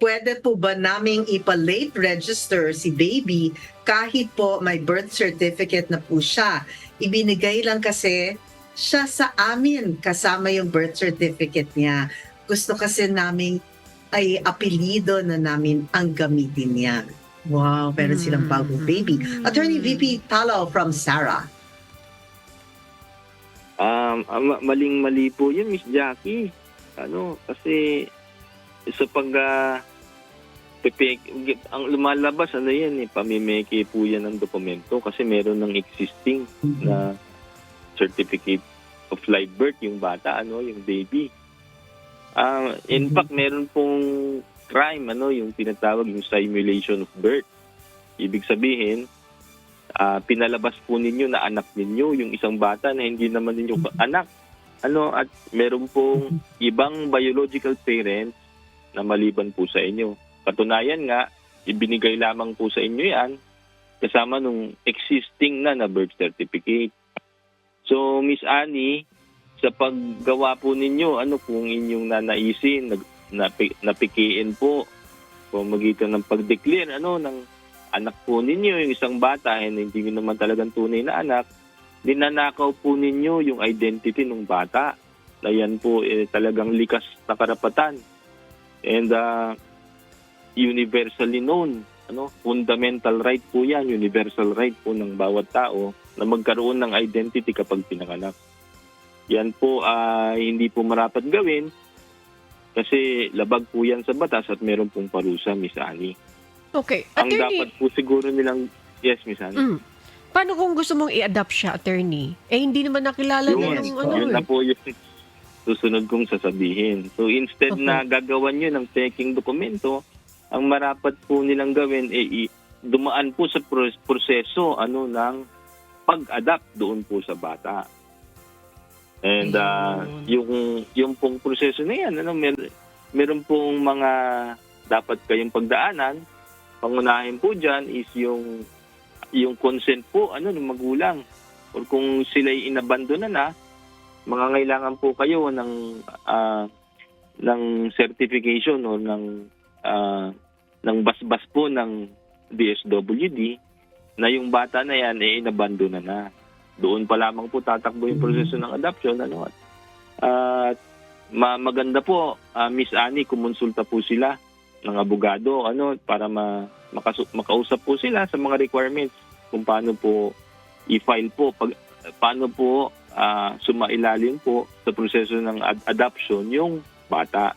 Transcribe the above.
pwede po ba naming ipa-late register si baby kahit po may birth certificate na po siya? Ibinigay lang kasi siya sa amin kasama yung birth certificate niya. Gusto kasi namin ay apelido na namin ang gamitin niya. Wow, meron silang bagong baby. Attorney VP Talo from Sarah. Maling-mali po yun, Miss Jackie. Kasi sa ang lumalabas, pamimeke po yan ng dokumento kasi meron ng existing na certificate of live birth yung bata, yung baby. In fact, meron pong crime, yung tinatawag yung simulation of birth. Ibig sabihin, pinalabas po ninyo na anak ninyo yung isang bata na hindi naman ninyo anak. At meron pong ibang biological parents na maliban po sa inyo. Katunayan nga, ibinigay lamang po sa inyo yan kasama nung existing na birth certificate. So, Miss Annie, sa paggawa po ninyo, kung inyong nanaisin, napikiin po, pamagitan ng pag-declare, ng anak po ninyo, yung isang bata, hindi nyo naman talagang tunay na anak, dinanakaw po ninyo yung identity ng bata. Na yan po talagang likas na karapatan. And universally known, fundamental right po yan, universal right po ng bawat tao na magkaroon ng identity kapag pinanganak. Yan po hindi po marapat gawin kasi labag po yan sa batas at meron pong parusa, Miss Annie. Okay. Ang Attorney, dapat po siguro nilang, yes, Miss Annie. Paano kung gusto mong i-adapt siya, attorney? Hindi naman nakilala na yung Yun na po yung susunod kong sasabihin. So instead na gagawan nyo ng peking dokumento, ang marapat po nilang gawin dumaan po sa proseso ng pag-adapt doon po sa bata. And yung pong proseso na yan, meron pong mga dapat kayong pagdaanan. Pangunahin po dyan is yung consent po ng magulang. Or kung sila'y inabandona na, mangangailangan po kayo ng certification o ng basbas po ng DSWD na yung bata na yan inabandona na. Doon pa lamang po tatakbo yung proseso ng adoption. At maganda po, Miss Annie, kumonsulta po sila ng abogado para makausap po sila sa mga requirements kung paano po i-file po, paano po sumailalim po sa proseso ng adoption yung bata.